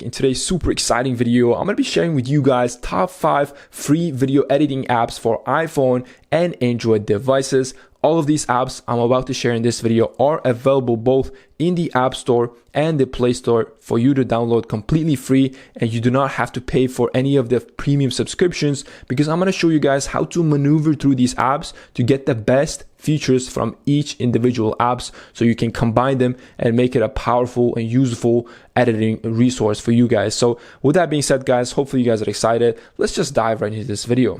In today's super exciting video, I'm going to be sharing with you guys top 5 free video editing apps for iPhone and Android devices. All of these apps I'm about to share in this video are available both in the App Store and the Play Store for you to download completely free, and you do not have to pay for any of the premium subscriptions, because I'm going to show you guys how to maneuver through these apps to get the best features from each individual apps so you can combine them and make it a powerful and useful editing resource for you guys. So with that being said, guys, hopefully you guys are excited. Let's just dive right into this video.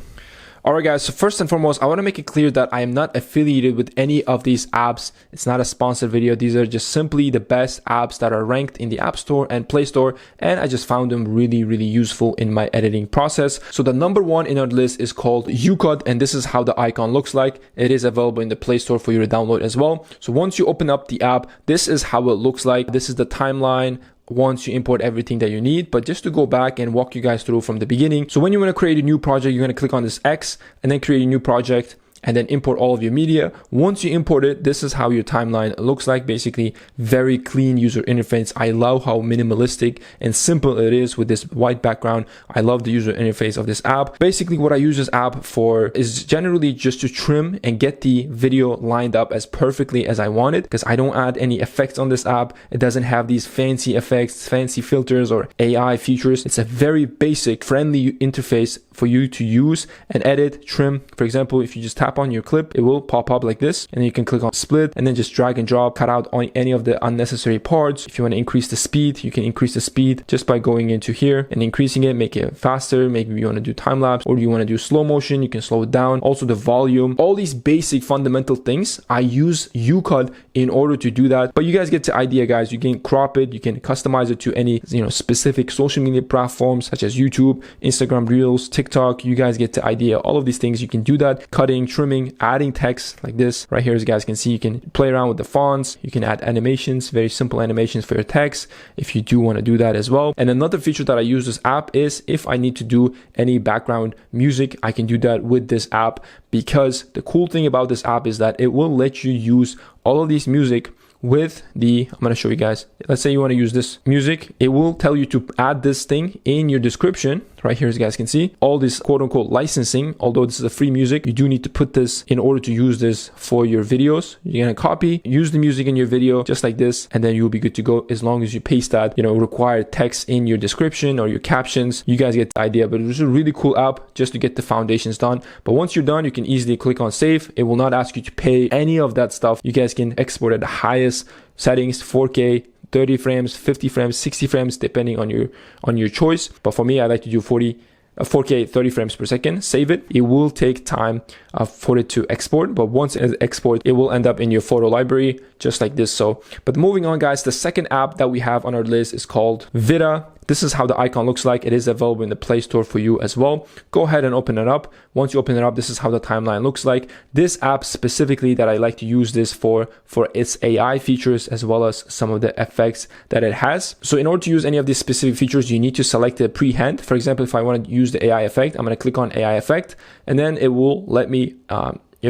Alright guys, so first and foremost, I want to make it clear that I am not affiliated with any of these apps. It's not a sponsored video. These are just simply the best apps that are ranked in the App Store and Play Store, and I just found them really useful in my editing process. So the number one in our list is called iCHONE, and this is how the icon looks like. It is available in the Play Store for you to download as well. So once you open up the app, this is how it looks like. This is the timeline once you import everything that you need. But just to go back and walk you guys through from the beginning. So when you want to create a new project, you're going to click on this X and then create a new project and then import all of your media. Once you import it, this is how your timeline looks like. Basically, very clean user interface. I love how minimalistic and simple it is with this white background. I love the user interface of this app. Basically, what I use this app for is generally just to trim and get the video lined up as perfectly as I want it, because I don't add any effects on this app. It doesn't have these fancy effects, fancy filters or AI features. It's a very basic, friendly interface for you to use and edit, trim. For example, if you just tap on your clip, it will pop up like this, and then you can click on split and then just drag and drop, cut out on any of the unnecessary parts. If you want to increase the speed, you can increase the speed just by going into here and increasing it, make it faster. Maybe you want to do time lapse, or you want to do slow motion, you can slow it down. Also the volume, all these basic fundamental things, I use iCHONE in order to do that. But you guys get the idea, guys. You can crop it, you can customize it to any specific social media platforms such as YouTube, Instagram Reels, TikTok. You guys get the idea. All of these things you can do that. Cutting, trimming, adding text like this right here. As you guys can see, you can play around with the fonts. You can add animations, very simple animations for your text if you do want to do that as well. And another feature that I use this app is if I need to do any background music, I can do that with this app, because the cool thing about this app is that it will let you use all of these music with the, I'm going to show you guys. Let's say you want to use this music. It will tell you to add this thing in your description right here. As you guys can see, all this quote unquote licensing, although this is a free music, you do need to put this in order to use this for your videos. You're going to copy, use the music in your video just like this, and then you'll be good to go as long as you paste that, required text in your description or your captions. You guys get the idea, but it's a really cool app just to get the foundations done. But once you're done, you can easily click on save. It will not ask you to pay any of that stuff. You guys can export at the highest settings, 4K, 30 frames, 50 frames, 60 frames, depending on your choice. But for me, I like to do 4K 30 frames per second. Save it. It will take time for it to export, but once it exports, it will end up in your photo library just like this. So, but moving on, guys, the second app that we have on our list is called Vida. This is how the icon looks like. It is available in the Play Store for you as well. Go ahead and open it up. Once you open it up, this is how the timeline looks like. This app specifically that I like to use this for its AI features, as well as some of the effects that it has. So in order to use any of these specific features, you need to select the pre-hand. For example, if I want to use the AI effect, I'm going to click on AI effect, and then it will let me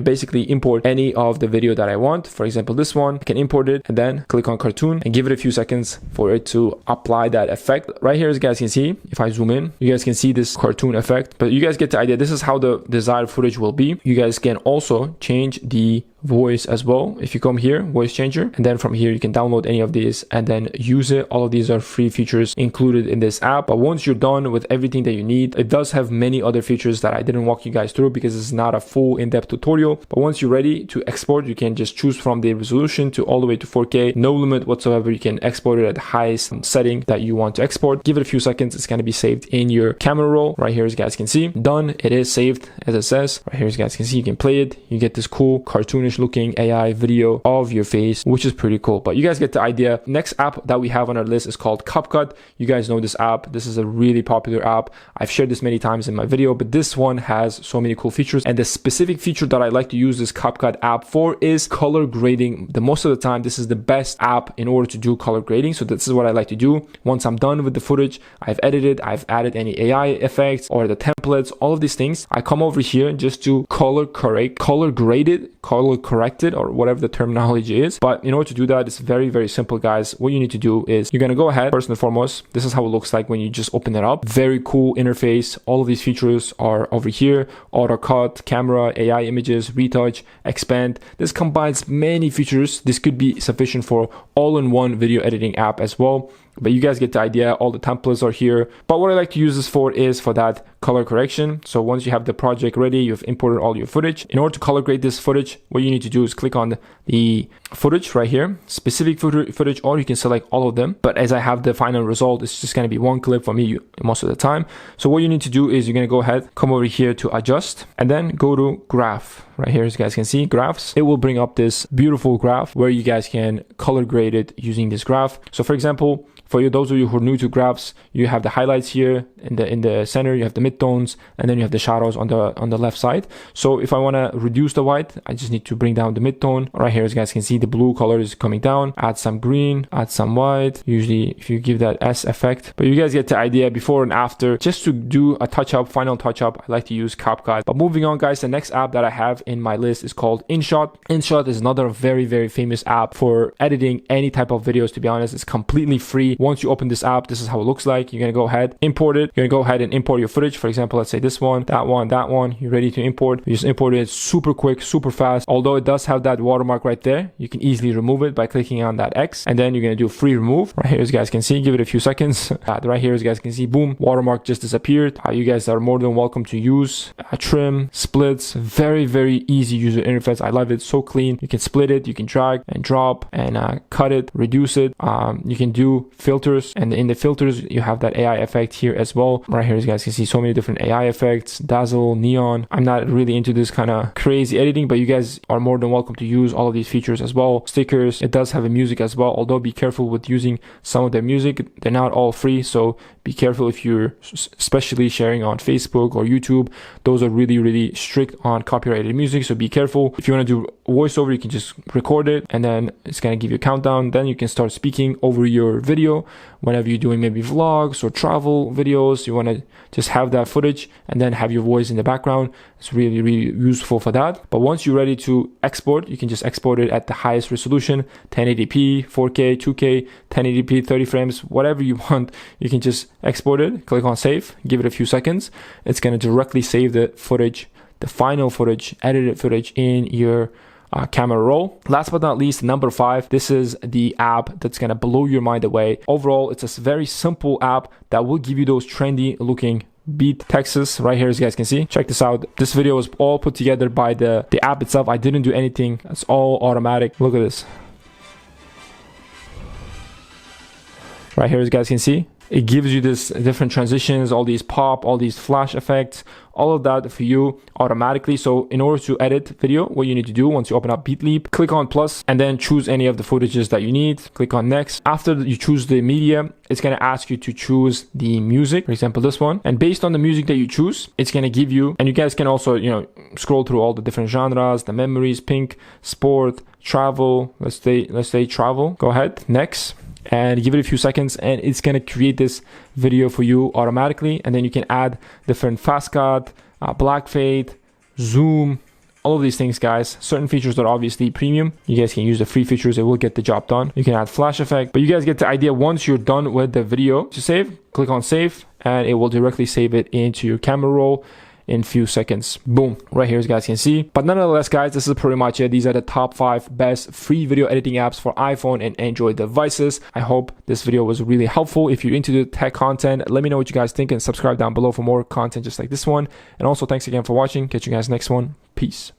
basically import any of the video that I want. For example, this one, I can import it and then click on cartoon and give it a few seconds for it to apply that effect. Right here, as you guys can see, if I zoom in, you guys can see this cartoon effect, but you guys get the idea. This is how the desired footage will be. You guys can also change the voice as well. If you come here, voice changer, and then from here you can download any of these and then use it. All of these are free features included in this app. But once you're done with everything that you need, it does have many other features that I didn't walk you guys through because it's not a full in-depth tutorial. But once you're ready to export, you can just choose from the resolution to all the way to 4K, no limit whatsoever. You can export it at the highest setting that you want to export. Give it a few seconds. It's going to be saved in your camera roll right here. As you guys can see, done. It is saved as it says right here. As you guys can see, you can play it. You get this cool cartoonish looking AI video of your face, which is pretty cool. But you guys get the idea. Next app that we have on our list is called CapCut. You guys know this app. This is a really popular app. I've shared this many times in my video, but this one has so many cool features. And the specific feature that I like to use this CapCut app for is color grading. The most of the time, this is the best app in order to do color grading. So this is what I like to do. Once I'm done with the footage, I've edited, I've added any AI effects or the template templates, all of these things. I come over here just to color corrected, or whatever the terminology is. But in order to do that, it's very, very simple, guys. What you need to do is you're going to go ahead, first and foremost, this is how it looks like when you just open it up. Very cool interface. All of these features are over here: auto cut, camera, AI images, retouch, expand. This combines many features. This could be sufficient for all-in-one video editing app as well. But you guys get the idea. All the templates are here. But what I like to use this for is for that color correction. So once you have the project ready, you've imported all your footage. In order to color grade this footage, what you need to do is click on the footage right here, specific footage, or you can select all of them. But as I have the final result, it's just going to be one clip for me most of the time. So what you need to do is you're going to go ahead, come over here to adjust, and then go to graph. Right here, as you guys can see, graphs. It will bring up this beautiful graph where you guys can color grade it using this graph. So for example, for you, those of you who are new to graphs, you have the highlights here in the center, you have the midtones, and then you have the shadows on the left side. So if I want to reduce the white, I just need to bring down the midtone. Right here, as you guys can see, the blue color is coming down. Add some green, add some white. Usually if you give that S effect, but you guys get the idea. Before and after, just to do a touch up, final touch up, I like to use CapCut. But moving on, guys, the next app that I have in my list is called InShot. InShot is another very, very famous app for editing any type of videos. To be honest, it's completely free. Once you open this app, this is how it looks like. You're going to go ahead, import it. You're going to go ahead and import your footage. For example, let's say this one, that one, that one. You're ready to import. You just import it super quick, super fast. Although it does have that watermark right there, you can easily remove it by clicking on that X. And then you're going to do free remove. Right here, as you guys can see, give it a few seconds. Right here, as you guys can see, boom, watermark just disappeared. You guys are more than welcome to use trim, splits. Very, very easy user interface. I love it. So clean. You can split it. You can drag and drop and cut it, reduce it. You can do filters, and in the filters you have that AI effect here as well. Right here, as you guys can see, so many different AI effects, dazzle, neon. I'm not really into this kind of crazy editing, but you guys are more than welcome to use all of these features as well. Stickers, it does have a music as well, although be careful with using some of their music. They're not all free, so be careful if you're especially sharing on Facebook or YouTube. Those are really, really strict on copyrighted music, so be careful. If you want to do voiceover, you can just record it, and then it's going to give you a countdown. Then you can start speaking over your video whenever you're doing maybe vlogs or travel videos. You want to just have that footage and then have your voice in the background. It's really, really useful for that. But once you're ready to export, you can just export it at the highest resolution, 1080p, 4K, 2K, 1080p, 30 frames, whatever you want. You can just export it, click on save, give it a few seconds. It's going to directly save the footage, the final footage, edited footage in your camera roll. Last but not least, number 5, this is the app that's going to blow your mind away. Overall, it's a very simple app that will give you those trendy looking beat texts right here, as you guys can see. Check this out. This video was all put together by the app itself. I didn't do anything. It's all automatic. Look at this. Right here, as you guys can see, it gives you this different transitions, all these pop, all these flash effects, all of that for you automatically. So in order to edit video, what you need to do once you open up BeatLeap, click on plus and then choose any of the footages that you need. Click on next. After you choose the media, it's going to ask you to choose the music, for example, this one. And based on the music that you choose, it's going to give you, and you guys can also, scroll through all the different genres, the memories, pink, sport, travel. Let's say travel. Go ahead, next. And give it a few seconds, and it's going to create this video for you automatically. And then you can add different fast cut, black fade, zoom, all of these things, guys. Certain features are obviously premium. You guys can use the free features. It will get the job done. You can add flash effect, but you guys get the idea. Once you're done with the video to save, click on save, and it will directly save it into your camera roll in few seconds. Boom, right here, as you guys can see. But nonetheless, guys, this is pretty much it. These are the top 5 best free video editing apps for iPhone and Android devices. I hope this video was really helpful. If you're into the tech content, let me know what you guys think and subscribe down below for more content just like this one. And also, thanks again for watching. Catch you guys next one. Peace.